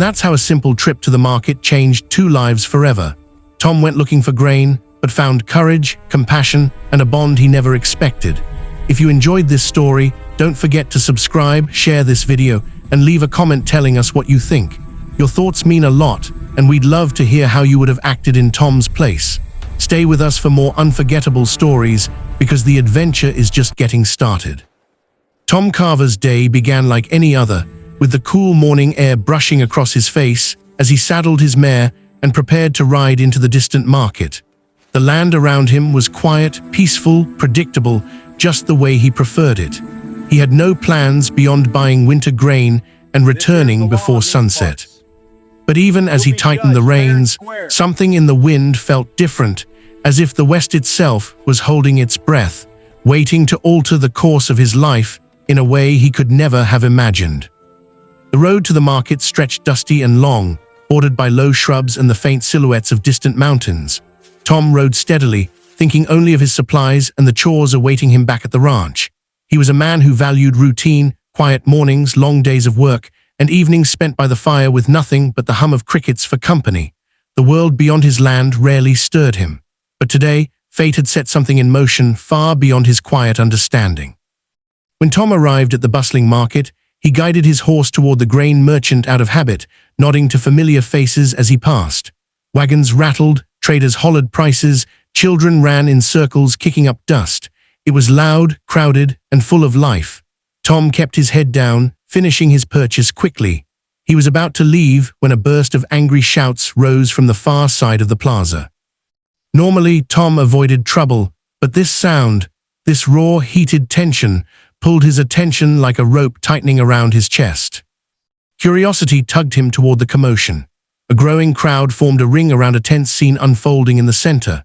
that's how a simple trip to the market changed 2 lives forever. Tom went looking for grain, but found courage, compassion, and a bond he never expected. If you enjoyed this story, don't forget to subscribe, share this video, and leave a comment telling us what you think. Your thoughts mean a lot, and we'd love to hear how you would have acted in Tom's place. Stay with us for more unforgettable stories, because the adventure is just getting started. Tom Carver's day began like any other, with the cool morning air brushing across his face as he saddled his mare and prepared to ride into the distant market. The land around him was quiet, peaceful, predictable, just the way he preferred it. He had no plans beyond buying winter grain and returning before sunset. But even as he tightened the reins, something in the wind felt different, as if the west itself was holding its breath, waiting to alter the course of his life in a way he could never have imagined. The road to the market stretched dusty and long, bordered by low shrubs and the faint silhouettes of distant mountains. Tom rode steadily, thinking only of his supplies and the chores awaiting him back at the ranch. He was a man who valued routine, quiet mornings, long days of work, and evenings spent by the fire with nothing but the hum of crickets for company. The world beyond his land rarely stirred him. But today, fate had set something in motion far beyond his quiet understanding. When Tom arrived at the bustling market, he guided his horse toward the grain merchant out of habit, nodding to familiar faces as he passed. Wagons rattled, traders hollered prices, children ran in circles kicking up dust. It was loud, crowded, and full of life. Tom kept his head down, finishing his purchase quickly. He was about to leave when a burst of angry shouts rose from the far side of the plaza. Normally, Tom avoided trouble, but this sound, this raw, heated tension, pulled his attention like a rope tightening around his chest. Curiosity tugged him toward the commotion. A growing crowd formed a ring around a tense scene unfolding in the center.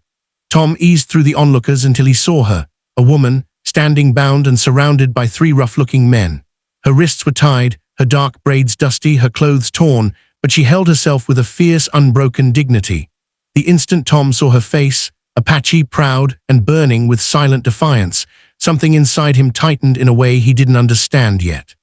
Tom eased through the onlookers until he saw her, a woman, standing bound and surrounded by 3 rough-looking men. Her wrists were tied, her dark braids dusty, her clothes torn, but she held herself with a fierce, unbroken dignity. The instant Tom saw her face, Apache, proud and burning with silent defiance, something inside him tightened in a way he didn't understand yet.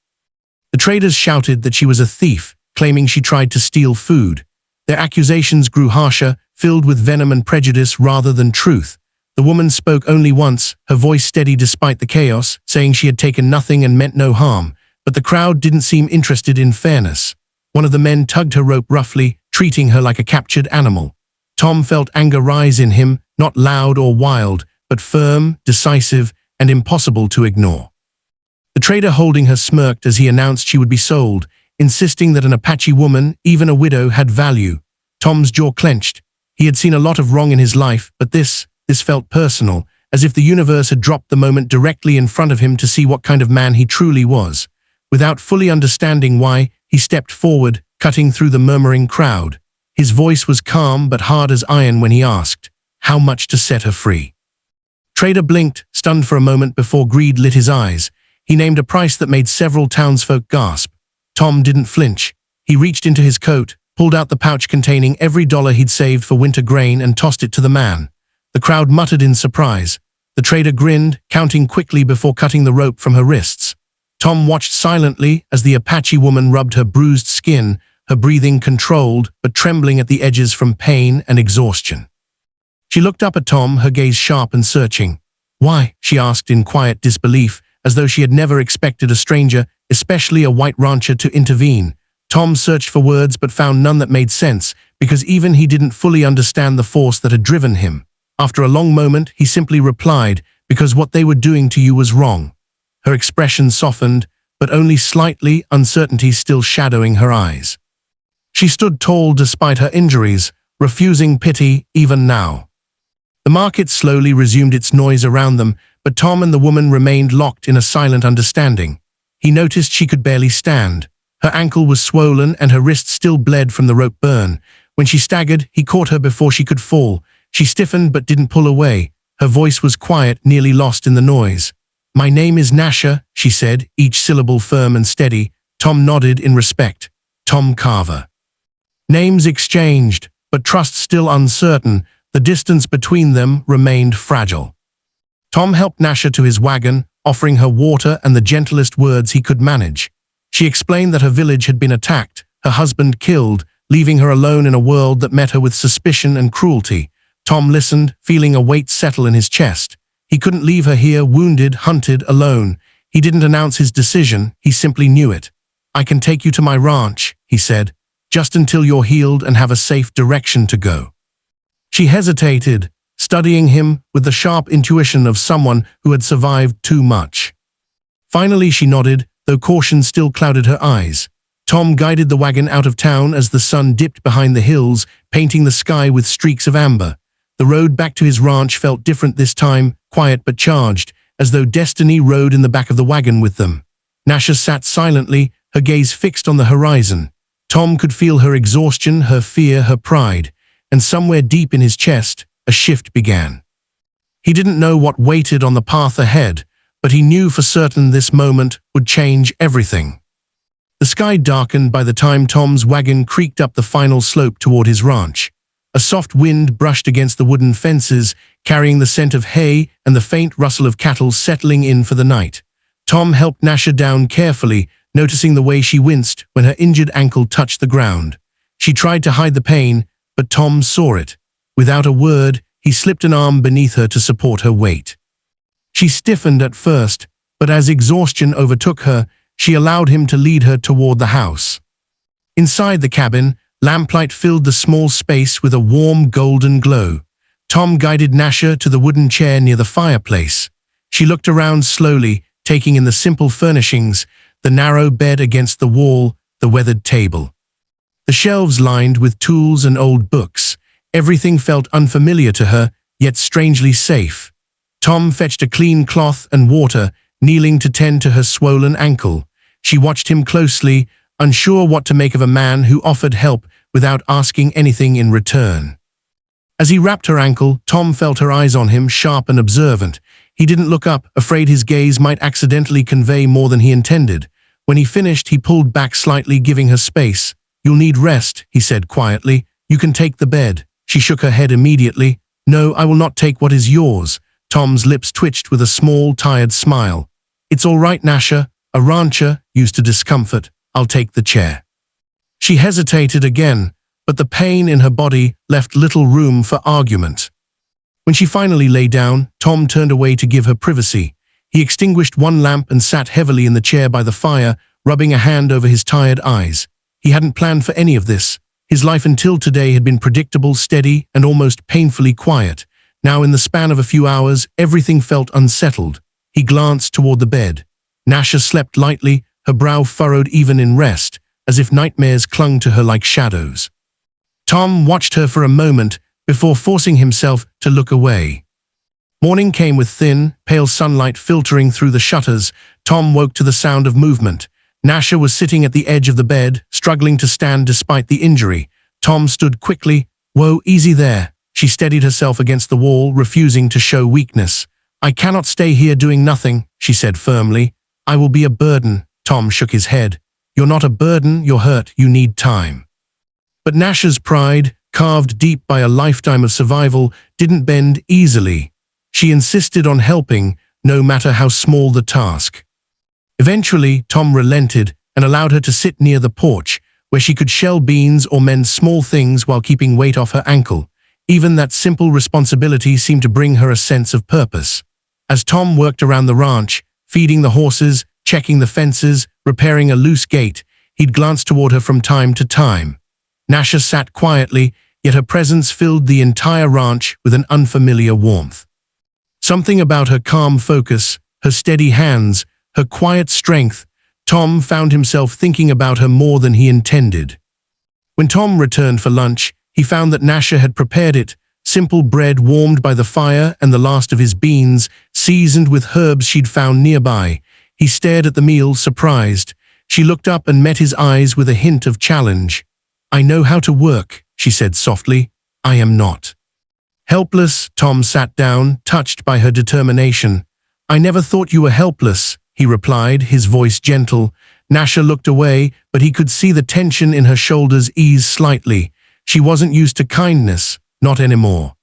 The traders shouted that she was a thief, claiming she tried to steal food. Their accusations grew harsher, filled with venom and prejudice rather than truth. The woman spoke only once, her voice steady despite the chaos, saying she had taken nothing and meant no harm, but the crowd didn't seem interested in fairness. One of the men tugged her rope roughly, treating her like a captured animal. Tom felt anger rise in him, not loud or wild, but firm, decisive, and impossible to ignore. The trader holding her smirked as he announced she would be sold, insisting that an Apache woman, even a widow, had value. Tom's jaw clenched. He had seen a lot of wrong in his life, but this felt personal, as if the universe had dropped the moment directly in front of him to see what kind of man he truly was. Without fully understanding why, he stepped forward, cutting through the murmuring crowd. His voice was calm but hard as iron when he asked, "How much to set her free?" Trader blinked, stunned for a moment before greed lit his eyes. He named a price that made several townsfolk gasp. Tom didn't flinch. He reached into his coat, pulled out the pouch containing every dollar he'd saved for winter grain and tossed it to the man. The crowd muttered in surprise. The trader grinned, counting quickly before cutting the rope from her wrists. Tom watched silently as the Apache woman rubbed her bruised skin, her breathing controlled but trembling at the edges from pain and exhaustion. She looked up at Tom, her gaze sharp and searching. "Why?" she asked in quiet disbelief, as though she had never expected a stranger, especially a white rancher, to intervene. Tom searched for words but found none that made sense, because even he didn't fully understand the force that had driven him. After a long moment, he simply replied, "Because what they were doing to you was wrong." Her expression softened, but only slightly, uncertainty still shadowing her eyes. She stood tall despite her injuries, refusing pity even now. The market slowly resumed its noise around them, but Tom and the woman remained locked in a silent understanding. He noticed she could barely stand. Her ankle was swollen and her wrist still bled from the rope burn. When she staggered, he caught her before she could fall. She stiffened but didn't pull away. Her voice was quiet, nearly lost in the noise. "My name is Nasha," she said, each syllable firm and steady. Tom nodded in respect. Tom Carver. Names exchanged, but trust still uncertain. The distance between them remained fragile. Tom helped Nasha to his wagon, offering her water and the gentlest words he could manage. She explained that her village had been attacked, her husband killed, leaving her alone in a world that met her with suspicion and cruelty. Tom listened, feeling a weight settle in his chest. He couldn't leave her here, wounded, hunted, alone. He didn't announce his decision, he simply knew it. "I can take you to my ranch," he said, "just until you're healed and have a safe direction to go." She hesitated, studying him with the sharp intuition of someone who had survived too much. Finally she nodded, though caution still clouded her eyes. Tom guided the wagon out of town as the sun dipped behind the hills, painting the sky with streaks of amber. The road back to his ranch felt different this time, quiet but charged, as though destiny rode in the back of the wagon with them. Nasha sat silently, her gaze fixed on the horizon. Tom could feel her exhaustion, her fear, her pride, and somewhere deep in his chest, a shift began. He didn't know what waited on the path ahead, but he knew for certain this moment would change everything. The sky darkened by the time Tom's wagon creaked up the final slope toward his ranch. A soft wind brushed against the wooden fences, carrying the scent of hay and the faint rustle of cattle settling in for the night. Tom helped Nasha down carefully, noticing the way she winced when her injured ankle touched the ground. She tried to hide the pain, but Tom saw it. Without a word, he slipped an arm beneath her to support her weight. She stiffened at first, but as exhaustion overtook her, she allowed him to lead her toward the house. Inside the cabin, lamplight filled the small space with a warm golden glow. Tom guided Nasha to the wooden chair near the fireplace. She looked around slowly, taking in the simple furnishings, the narrow bed against the wall, the weathered table. The shelves lined with tools and old books. Everything felt unfamiliar to her, yet strangely safe. Tom fetched a clean cloth and water, kneeling to tend to her swollen ankle. She watched him closely, unsure what to make of a man who offered help without asking anything in return. As he wrapped her ankle, Tom felt her eyes on him, sharp and observant. He didn't look up, afraid his gaze might accidentally convey more than he intended. When he finished, he pulled back slightly, giving her space. "You'll need rest," he said quietly. "You can take the bed." She shook her head immediately. "No, I will not take what is yours." Tom's lips twitched with a small, tired smile. "It's all right, Nasha. A rancher, used to discomfort. I'll take the chair." She hesitated again, but the pain in her body left little room for argument. When she finally lay down, Tom turned away to give her privacy. He extinguished one lamp and sat heavily in the chair by the fire, rubbing a hand over his tired eyes. He hadn't planned for any of this. His life until today had been predictable, steady, and almost painfully quiet. Now, in the span of a few hours, everything felt unsettled. He glanced toward the bed. Nasha slept lightly, her brow furrowed even in rest, as if nightmares clung to her like shadows. Tom watched her for a moment before forcing himself to look away. Morning came with thin, pale sunlight filtering through the shutters. Tom woke to the sound of movement. Nasha was sitting at the edge of the bed, struggling to stand despite the injury. Tom stood quickly. "Whoa, easy there." She steadied herself against the wall, refusing to show weakness. "I cannot stay here doing nothing," she said firmly. "I will be a burden." Tom shook his head. "You're not a burden, you're hurt, you need time." But Nasha's pride, carved deep by a lifetime of survival, didn't bend easily. She insisted on helping, no matter how small the task. Eventually, Tom relented and allowed her to sit near the porch, where she could shell beans or mend small things while keeping weight off her ankle. Even that simple responsibility seemed to bring her a sense of purpose. As Tom worked around the ranch, feeding the horses, checking the fences, repairing a loose gate, he'd glance toward her from time to time. Nasha sat quietly, yet her presence filled the entire ranch with an unfamiliar warmth. Something about her calm focus, her steady hands, her quiet strength, Tom found himself thinking about her more than he intended. When Tom returned for lunch, he found that Nasha had prepared it, simple bread warmed by the fire and the last of his beans, seasoned with herbs she'd found nearby. He stared at the meal, surprised. She looked up and met his eyes with a hint of challenge. "I know how to work," she said softly. "I am not." Helpless, Tom sat down, touched by her determination. "I never thought you were helpless," he replied, his voice gentle. Nasha looked away, but he could see the tension in her shoulders ease slightly. She wasn't used to kindness, not anymore.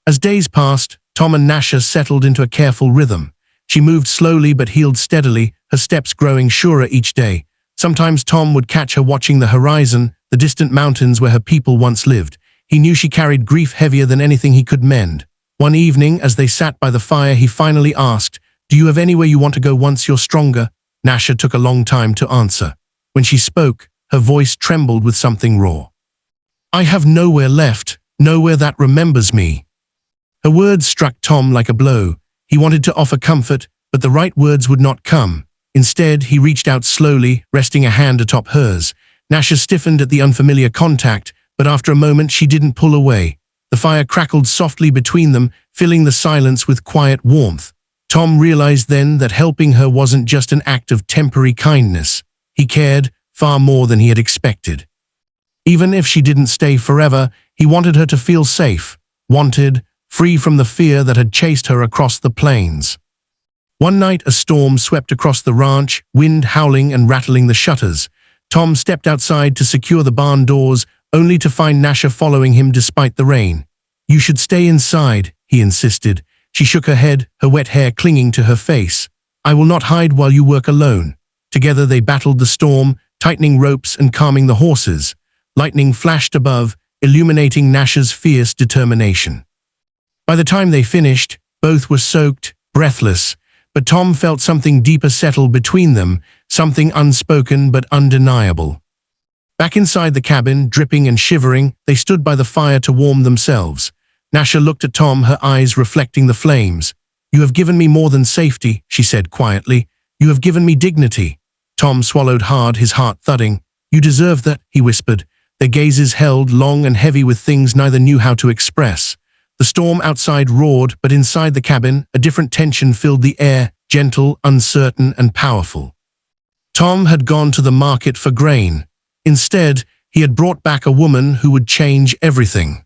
As days passed, Tom and Nasha settled into a careful rhythm. She moved slowly but healed steadily, her steps growing surer each day. Sometimes Tom would catch her watching the horizon, the distant mountains where her people once lived. He knew she carried grief heavier than anything he could mend. One evening, as they sat by the fire, he finally asked, "Do you have anywhere you want to go once you're stronger?" Nasha took a long time to answer. When she spoke, her voice trembled with something raw. "I have nowhere left, nowhere that remembers me." Her words struck Tom like a blow. He wanted to offer comfort, but the right words would not come. Instead, he reached out slowly, resting a hand atop hers. Nasha stiffened at the unfamiliar contact, but after a moment she didn't pull away. The fire crackled softly between them, filling the silence with quiet warmth. Tom realized then that helping her wasn't just an act of temporary kindness. He cared far more than he had expected. Even if she didn't stay forever, he wanted her to feel safe, wanted, free from the fear that had chased her across the plains. One night, a storm swept across the ranch, wind howling and rattling the shutters. Tom stepped outside to secure the barn doors, only to find Nasha following him despite the rain. "You should stay inside," he insisted. She shook her head, her wet hair clinging to her face. "I will not hide while you work alone." Together they battled the storm, tightening ropes and calming the horses. Lightning flashed above, illuminating Nasha's fierce determination. By the time they finished, both were soaked, breathless, but Tom felt something deeper settle between them, something unspoken but undeniable. Back inside the cabin, dripping and shivering, they stood by the fire to warm themselves. Nasha looked at Tom, her eyes reflecting the flames. "You have given me more than safety," she said quietly. "You have given me dignity." Tom swallowed hard, his heart thudding. "You deserve that," he whispered. Their gazes held, long and heavy with things neither knew how to express. The storm outside roared, but inside the cabin, a different tension filled the air, gentle, uncertain, and powerful. Tom had gone to the market for grain. Instead, he had brought back a woman who would change everything.